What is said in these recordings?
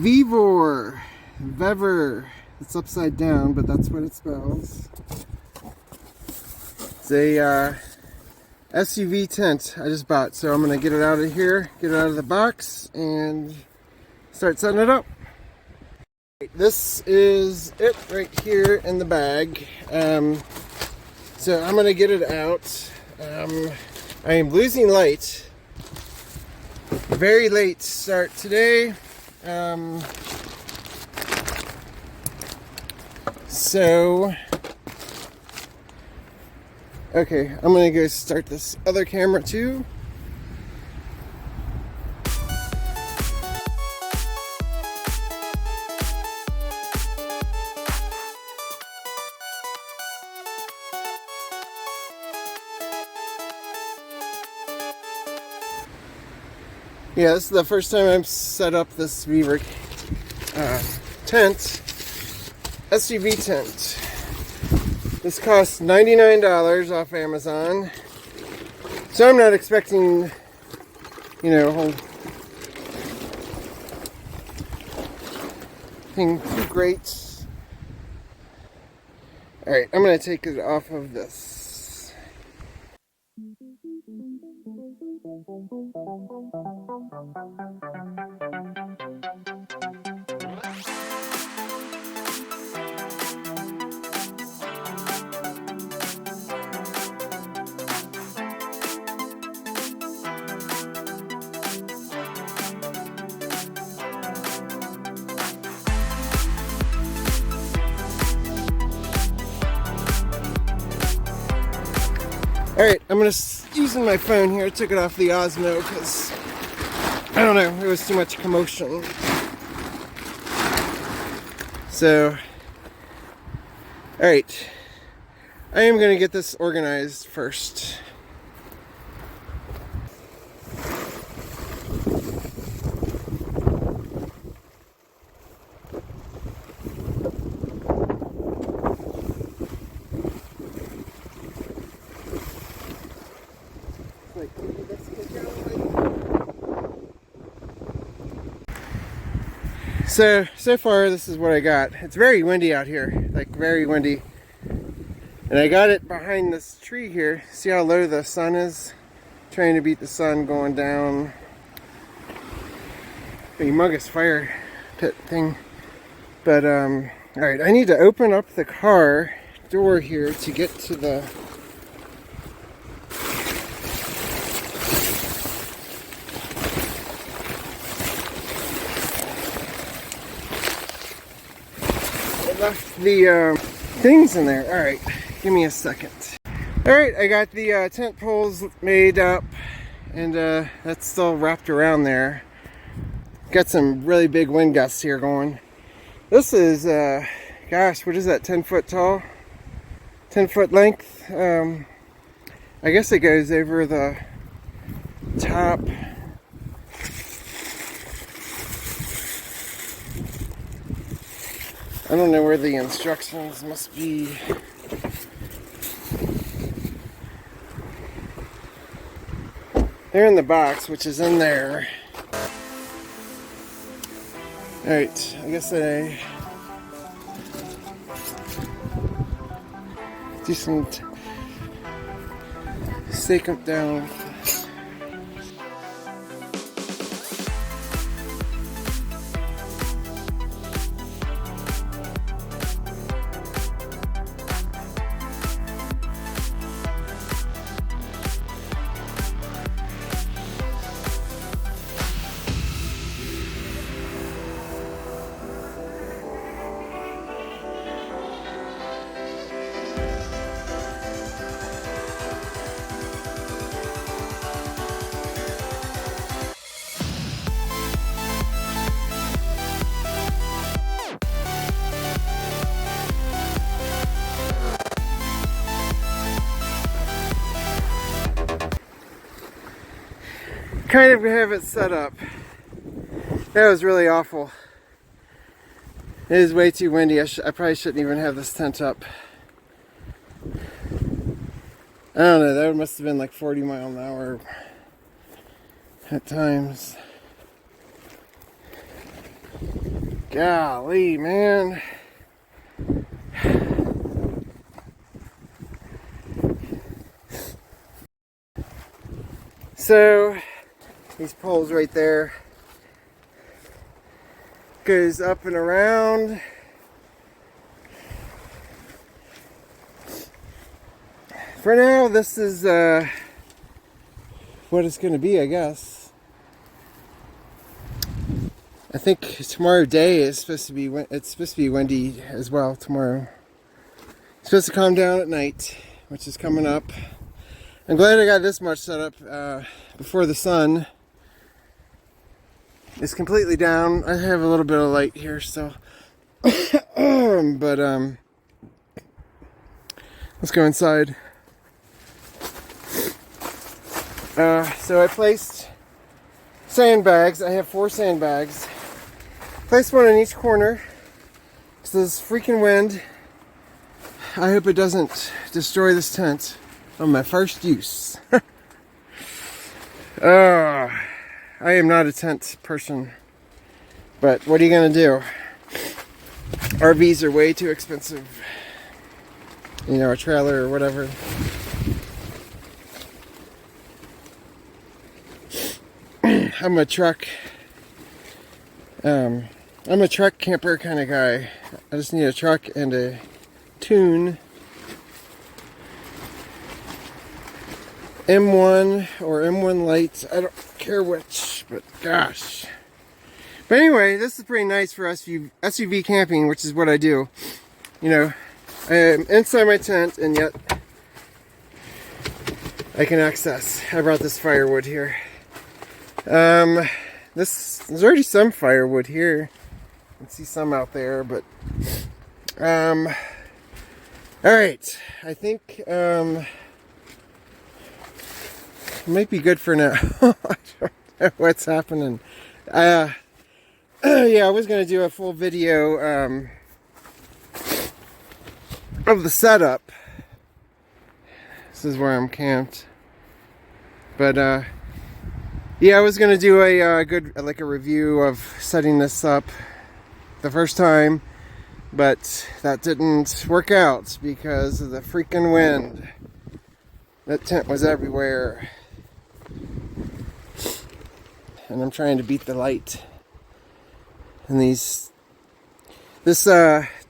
Vevor. It's upside down, but that's what it spells. It's a SUV tent I just bought, so I'm gonna get it out of here, get it out of the box, and start setting it up. This is it right here in the bag. So I'm gonna get it out. I am losing light. Very late start today. Okay, I'm gonna go start this other camera too. Yeah, this is the first time I've set up this Vevor tent, SUV tent. This costs $99 off Amazon, so I'm not expecting, you know, a whole thing too great. Alright, I'm going to take it off of this. Alright, I'm using my phone here. I took it off the Osmo because, I don't know, it was too much commotion. So, alright, I am going to get this organized first. So far this is what I got. It's very windy out here, like very windy. And I got it behind this tree here. See how low the sun is? Trying to beat the sun going down. A humongous fire pit thing. But alright, I need to open up the car door here to get to the things in there. Alright, give me a second. Alright, I got the tent poles made up, and that's still wrapped around there. Got some really big wind gusts here going. This is, gosh, what is that, 10 foot tall? 10 foot length? I guess it goes over the top. I don't know where the instructions must be. They're in the box, which is in there. Alright, I guess I do some stake them down. Kind of have it set up. That was really awful. It is way too windy. I probably shouldn't even have this tent up. I don't know, that must have been like 40 miles an hour at times. Golly, man. So, these poles right there goes up and around. For now, this is what it's going to be, I guess. I think tomorrow day is supposed to be, it's supposed to be windy as well tomorrow. It's supposed to calm down at night, which is coming up. I'm glad I got this much set up before the sun is completely down. I have a little bit of light here still. But let's go inside. So I placed sandbags. I have 4 sandbags. Placed one in each corner. It's this freaking wind. I hope it doesn't destroy this tent on my first use. I am not a tent person. But what are you going to do? RVs are way too expensive. You know, a trailer or whatever. I'm a truck camper kind of guy. I just need a truck and a tune. M1 or M1 lights. I don't care which, but gosh. But anyway, this is pretty nice for SUV camping, which is what I do. You know, I am inside my tent and yet I can access. I brought this firewood here. There's already some firewood here. You can see some out there, but alright. I think it might be good for now. I don't know what's happening. Yeah, I was gonna do a full video of the setup. This is where I'm camped. But yeah, I was gonna do a a review of setting this up the first time, but that didn't work out because of the freaking wind. That tent was everywhere, and I'm trying to beat the light. And this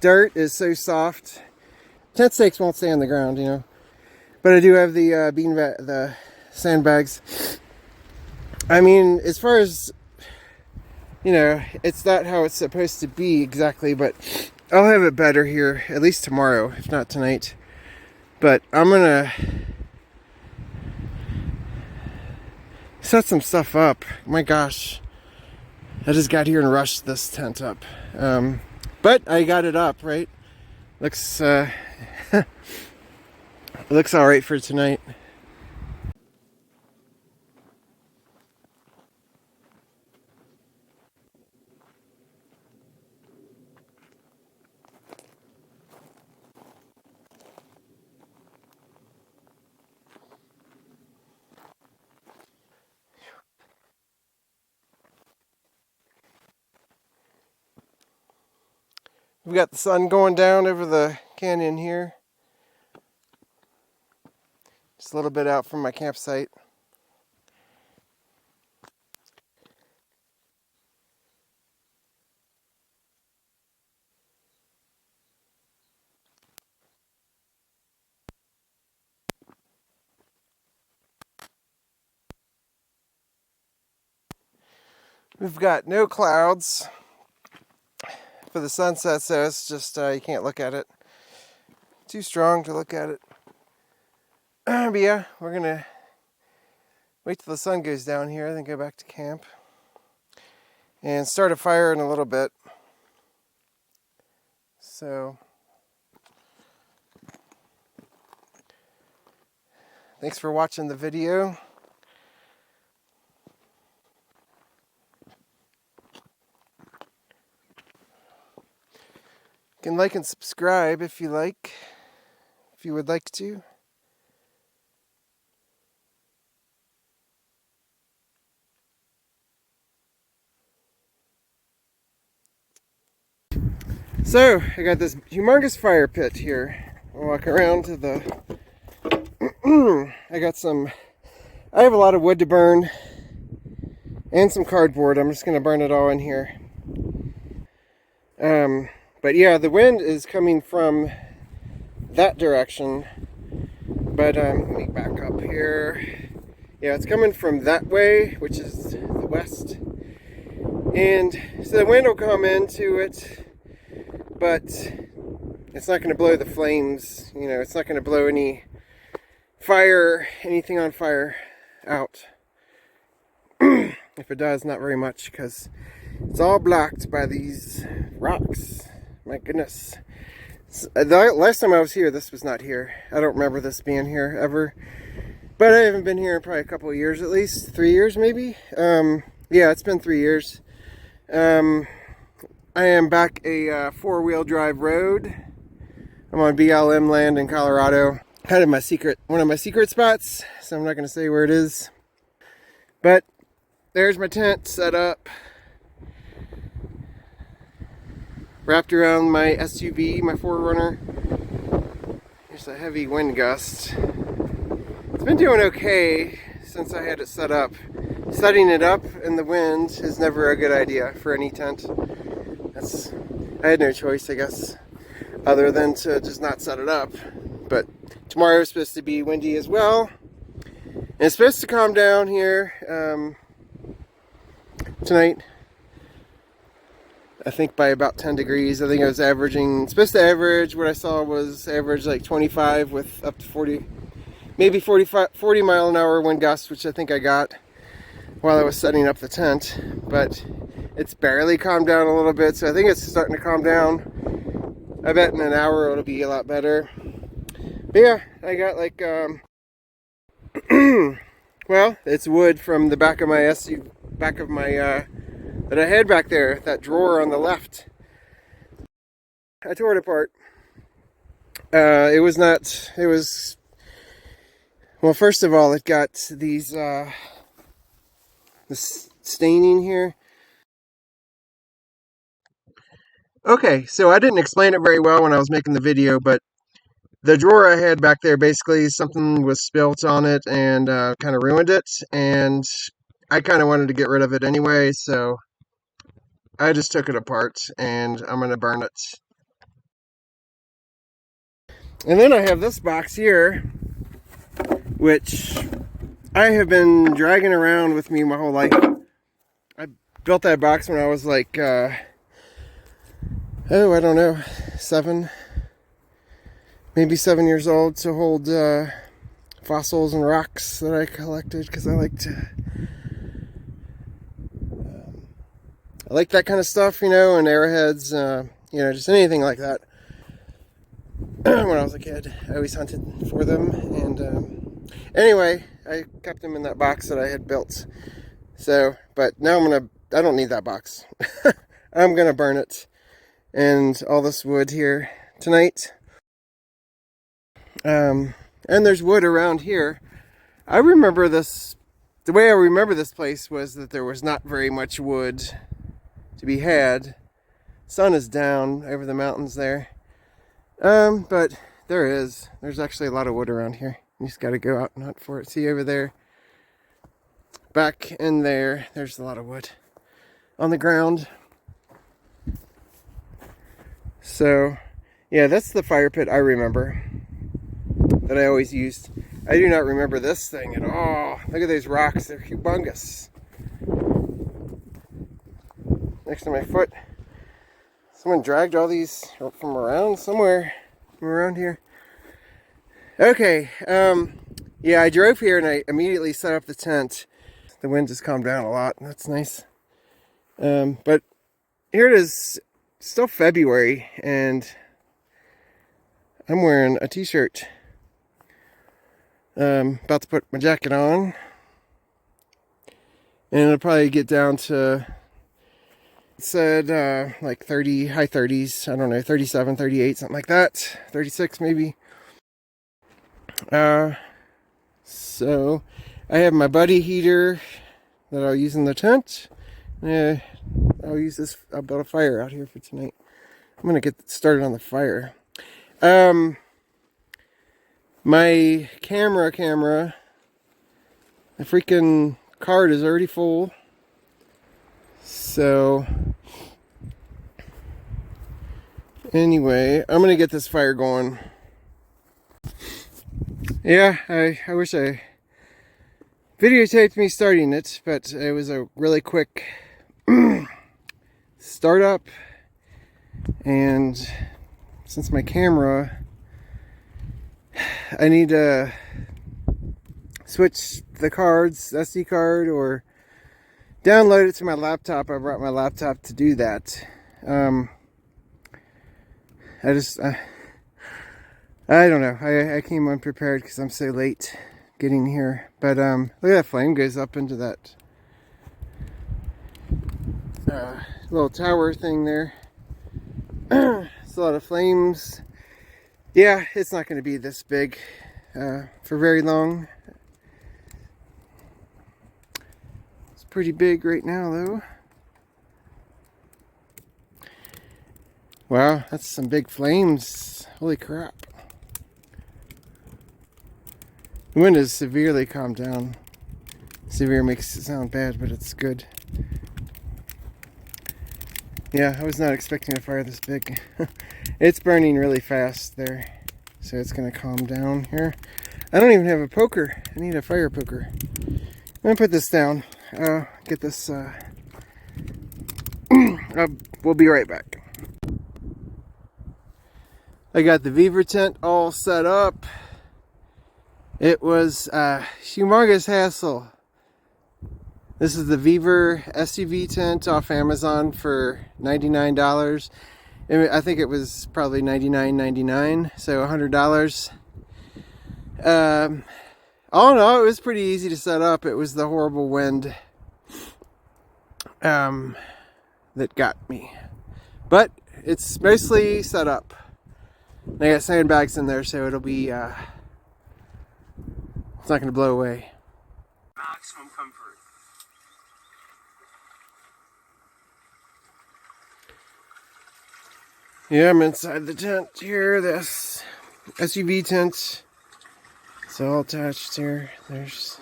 dirt is so soft. Tent stakes won't stay on the ground, you know. But I do have the the sandbags. I mean, as far as, you know, it's not how it's supposed to be exactly, but I'll have it better here, at least tomorrow, if not tonight. But I'm gonna set some stuff up. My gosh, I just got here and rushed this tent up. But I got it up, right? Looks, it looks all right for tonight. We've got the sun going down over the canyon here. Just a little bit out from my campsite. We've got no clouds for the sunset, so it's just you can't look at it. Too strong to look at it. But yeah, we're gonna wait till the sun goes down here, then go back to camp and start a fire in a little bit. So thanks for watching the video. You can like and subscribe if you would like to. So I got this humongous fire pit here. I'll walk around to the I have a lot of wood to burn and some cardboard. I'm just gonna burn it all in here. But yeah, the wind is coming from that direction. But let me back up here. Yeah, it's coming from that way, which is the west. And so the wind will come into it, but it's not going to blow the flames. You know, it's not going to blow anything on fire out. If it does, not very much, because it's all blocked by these rocks. My goodness. The last time I was here, this was not here. I don't remember this being here ever. But I haven't been here in probably a couple of years at least. 3 years maybe? Yeah, it's been 3 years. I am back a four-wheel drive road. I'm on BLM land in Colorado. Kind of one of my secret spots, so I'm not going to say where it is. But there's my tent set up. Wrapped around my SUV, my 4Runner. There's a heavy wind gust. It's been doing okay since I had it set up. Setting it up in the wind is never a good idea for any tent. I had no choice, I guess, other than to just not set it up. But tomorrow is supposed to be windy as well. And it's supposed to calm down here tonight. I think by about 10 degrees. I think I was supposed to average, what I saw was average like 25 with up to 40, maybe 40 mile an hour wind gusts, which I think I got while I was setting up the tent. But it's barely calmed down a little bit, so I think it's starting to calm down. I bet in an hour it'll be a lot better. But yeah, I got like, well, it's wood from the back of my that I had back there, that drawer on the left. I tore it apart. Well, first of all, it got this staining here. Okay, so I didn't explain it very well when I was making the video, but the drawer I had back there, basically something was spilt on it and kind of ruined it, and I kind of wanted to get rid of it anyway, so I just took it apart and I'm going to burn it. And then I have this box here, which I have been dragging around with me my whole life. I built that box when I was like, I don't know, maybe 7 years old, to hold fossils and rocks that I collected, because I like that kind of stuff, and arrowheads, just anything like that. When I was a kid, I always hunted for them, and anyway, I kept them in that box that I had built. So, but now I don't need that box. I'm gonna burn it, and all this wood here tonight. And there's wood around here. The way I remember this place was that there was not very much wood to be had. Sun is down over the mountains there. But there's actually a lot of wood around here. You just gotta go out and hunt for it. See over there, back in there's a lot of wood on the ground. So yeah, that's the fire pit I remember that I always used. I do not remember this thing at all. Look at those rocks, they're humongous. Next to my foot. Someone dragged all these from around somewhere, from around here. Okay, yeah, I drove here and I immediately set up the tent. The wind just calmed down a lot, that's nice. But here it is, still February, and I'm wearing a t-shirt. About to put my jacket on, and it'll probably get down to, it said like 30, high 30s, I don't know, 37, 38, something like that, 36 maybe. So I have my buddy heater that I'll use in the tent. I'll build a fire out here for tonight. I'm gonna get started on the fire. My camera, the freaking card is already full. So anyway, I'm gonna get this fire going. Yeah, I wish I videotaped me starting it, but it was a really quick startup, and since my camera, I need to switch the cards, SD card, or download it to my laptop. I brought my laptop to do that. I don't know. I came unprepared because I'm so late getting here. But look at that flame goes up into that little tower thing there. It's a lot of flames. Yeah, it's not going to be this big for very long. It's pretty big right now, though. Wow, that's some big flames. Holy crap. The wind is severely calmed down. Severe makes it sound bad, but it's good. Yeah, I was not expecting a fire this big. It's burning really fast there, so it's going to calm down here. I don't even have a poker. I need a fire poker. I'm going to put this down. Get this... we'll be right back. I got the Vevor tent all set up. It was a humongous hassle. This is the Vevor SUV tent off Amazon for $99. I think it was probably $99.99, so $100. All in all, it was pretty easy to set up. It was the horrible wind that got me. But it's mostly set up. I got sandbags in there, so it'll be, it's not going to blow away. Maximum comfort. Yeah, I'm inside the tent here, this SUV tent. It's all attached here. There's...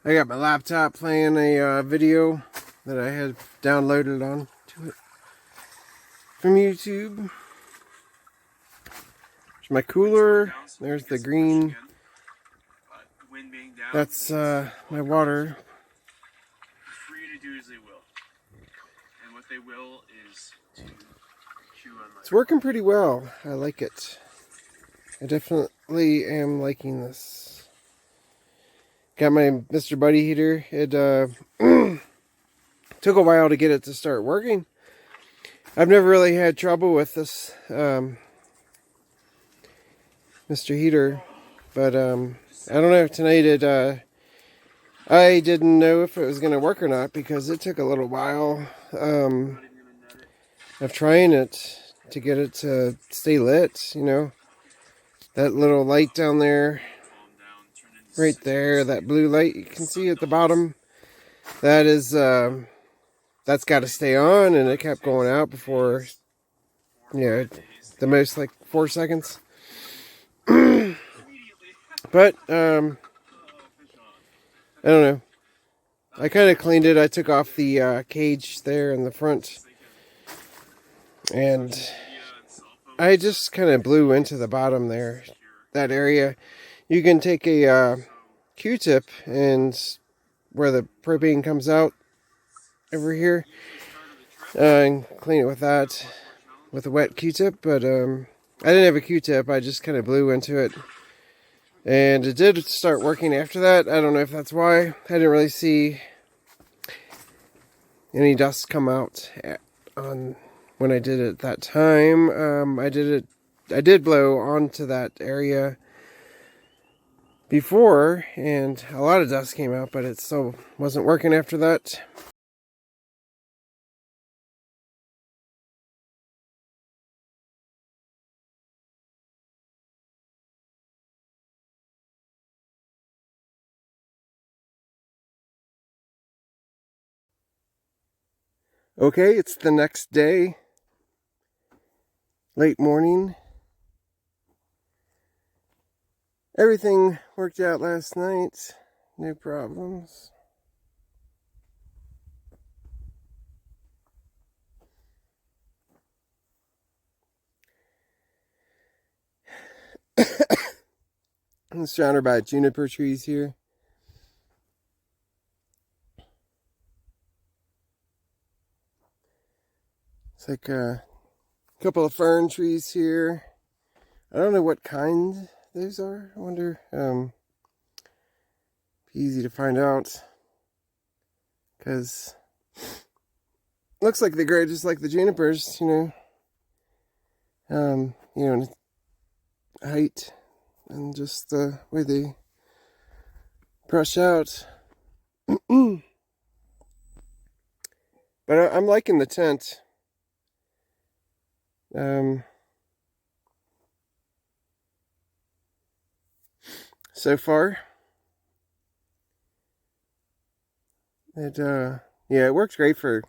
I got my laptop playing a video that I had downloaded onto it from YouTube. There's my cooler. There's the green. That's my water. Free to do as they will. And what they will is to chew on my... It's working pretty well. I like it. I definitely am liking this. Got my Mr. Buddy heater. It took a while to get it to start working. I've never really had trouble with this Mr. Heater, but I don't know. Tonight I didn't know if it was going to work or not because it took a little while of trying it to get it to stay lit, you know. That little light down there, right there, that blue light you can see at the bottom, that is, that's got to stay on, and it kept going out before, yeah, the most like 4 seconds. But, I don't know. I kind of cleaned it. I took off the cage there in the front, and I just kind of blew into the bottom there, that area. You can take a Q-tip and where the propane comes out over here, and clean it with that, with a wet Q-tip, but I didn't have a Q-tip. I just kind of blew into it, and it did start working after that. I don't know if that's why. I didn't really see any dust come out on when I did it that time. I did blow onto that area before, and a lot of dust came out, but it still wasn't working after that. Okay, it's the next day. Late morning. Everything worked out last night. No problems. I'm surrounded by juniper trees here. It's like a couple of fern trees here. I don't know what kind those are. I wonder. Be easy to find out. Because looks like they grow just like the junipers, in height and just the way they brush out. But I'm liking the tent. So far. It works great for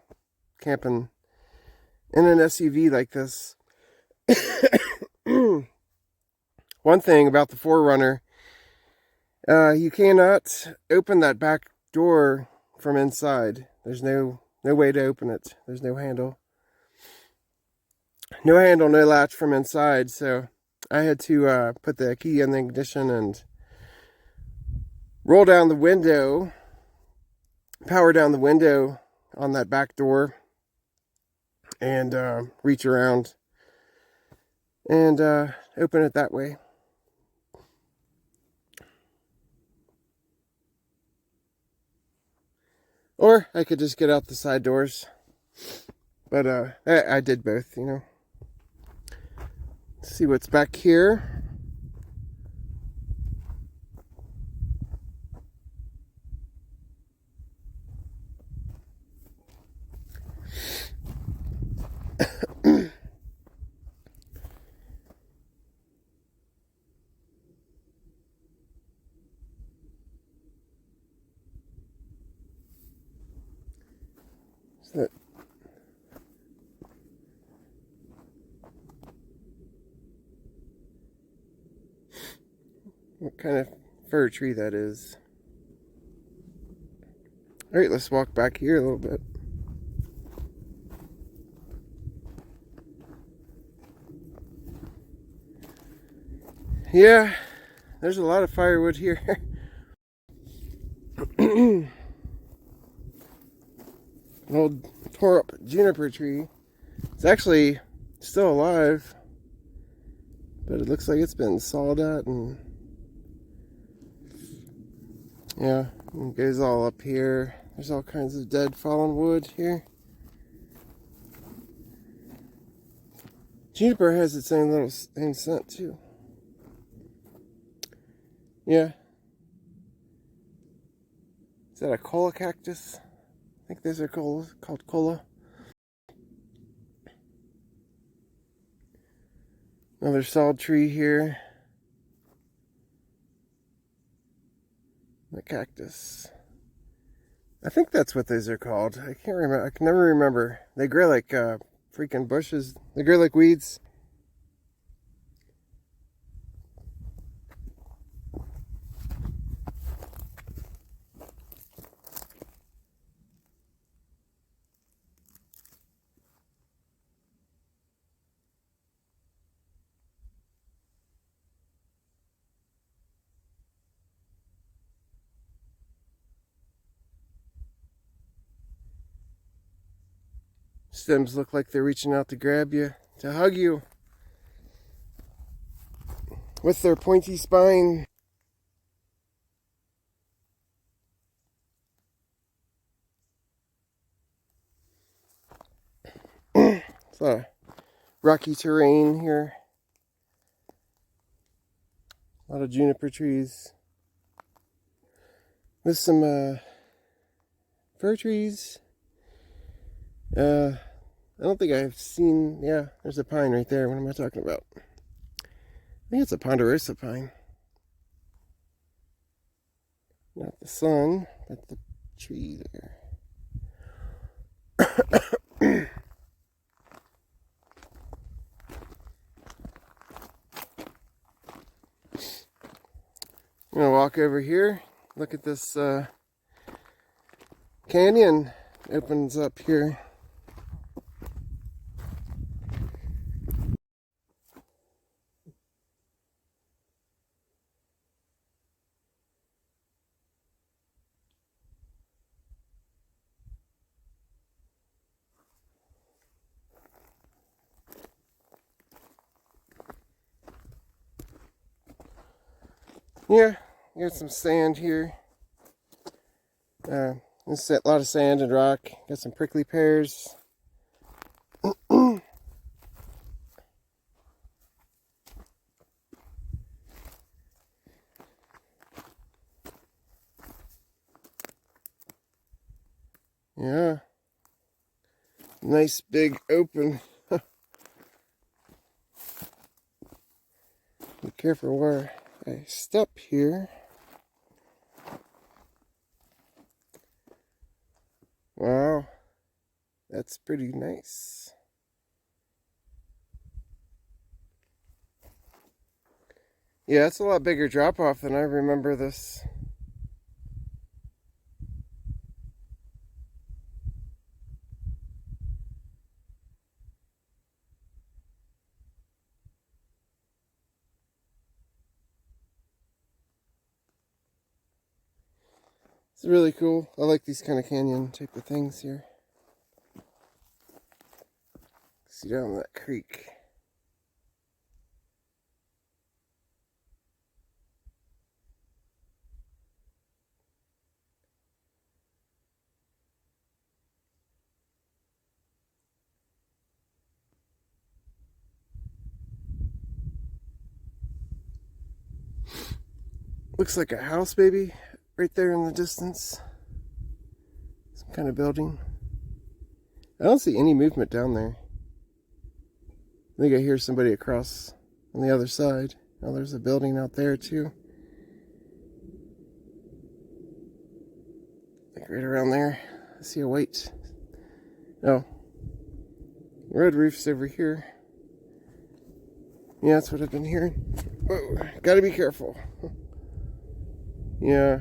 camping in an SUV like this. One thing about the 4Runner, you cannot open that back door from inside. There's no way to open it. There's no handle. No handle, no latch from inside, so I had to put the key in the ignition and roll down the window, power down the window on that back door, and reach around and open it that way. Or I could just get out the side doors. But I did both, Let's see what's back here. So what kind of fir tree that is. Alright, let's walk back here a little bit. Yeah, there's a lot of firewood here. An old tore up juniper tree. It's actually still alive, but it looks like it's been sawed at, and yeah, it goes all up here. There's all kinds of dead fallen wood here. Juniper has its own little scent too. Yeah. Is that a cola cactus? I think those are called cola. Another sawed tree here. The cactus. I think that's what those are called. I can't remember. I can never remember. They grow like freaking bushes. They grow like weeds. Stems look like they're reaching out to grab you, to hug you with their pointy spine. It's a rocky terrain here. A lot of juniper trees with some fir trees. I don't think I've seen, yeah, there's a pine right there. What am I talking about? I think it's a ponderosa pine. Not the sun, but the tree there. walk over here. Look at this canyon. Opens up here. Yeah, got some sand here. There's a lot of sand and rock. Got some prickly pears. Yeah. Nice big open. Be careful where I step here. Wow. That's pretty nice. Yeah, it's a lot bigger drop off than I remember this. It's really cool. I like these kind of canyon type of things here. See down that creek. Looks like a house, maybe, right there in the distance. Some kind of building. I don't see any movement down there. I think I hear somebody across on the other side. Oh, there's a building out there too. Like right around there. I see a white. Oh. Red roof's over here. Yeah, that's what I've been hearing. Whoa, gotta be careful. Yeah.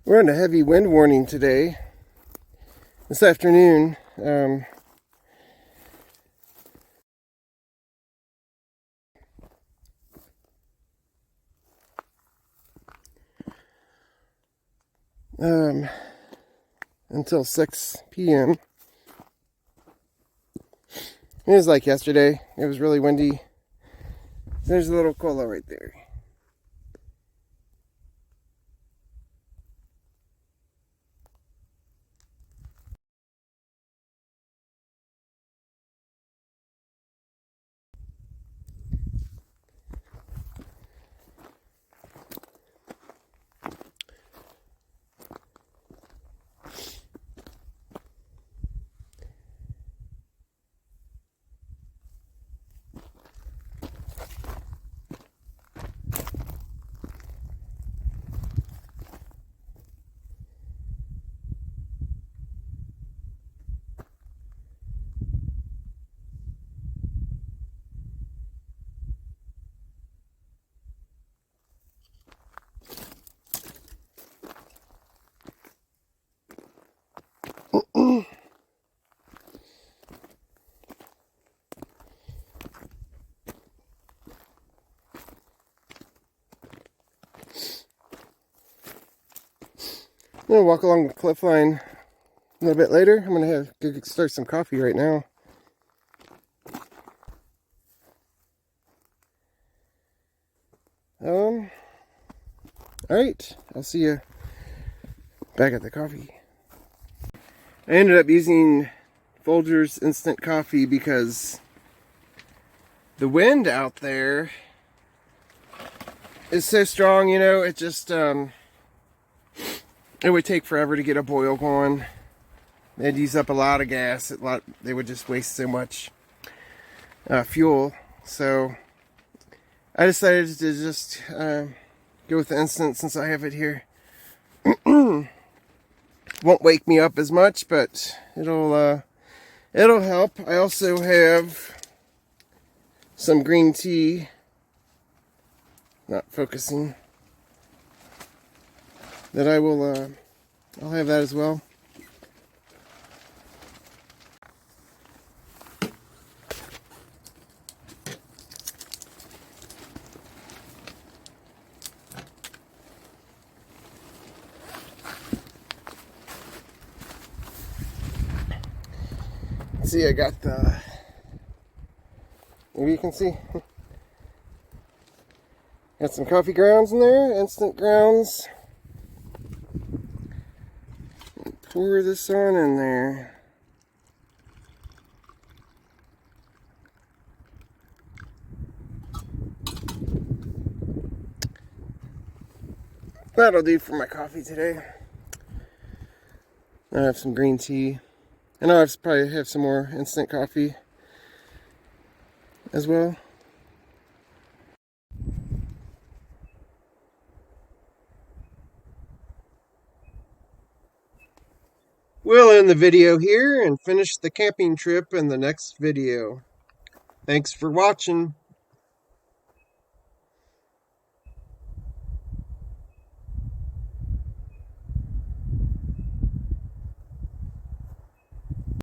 We're on a heavy wind warning today. This afternoon. Until 6 p.m. It was like yesterday. It was really windy. There's a little cola right there. I'm gonna walk along the cliff line a little bit later. I'm gonna go start some coffee right now. Alright, I'll see you back at the coffee. I ended up using Folgers instant coffee because the wind out there is so strong, you know, it just, it would take forever to get a boil going. They'd use up a lot of gas, they would just waste so much fuel. So I decided to just go with the instant since I have it here. Won't wake me up as much, but it'll help. I also have some green tea. Not focusing. That I'll have that as well. See, I got the, maybe you can see, got some coffee grounds in there, instant grounds. Pour this on in there. That'll do for my coffee today. I have some green tea. I know I've probably have some more instant coffee as well. We'll end the video here and finish the camping trip in the next video. Thanks for watching.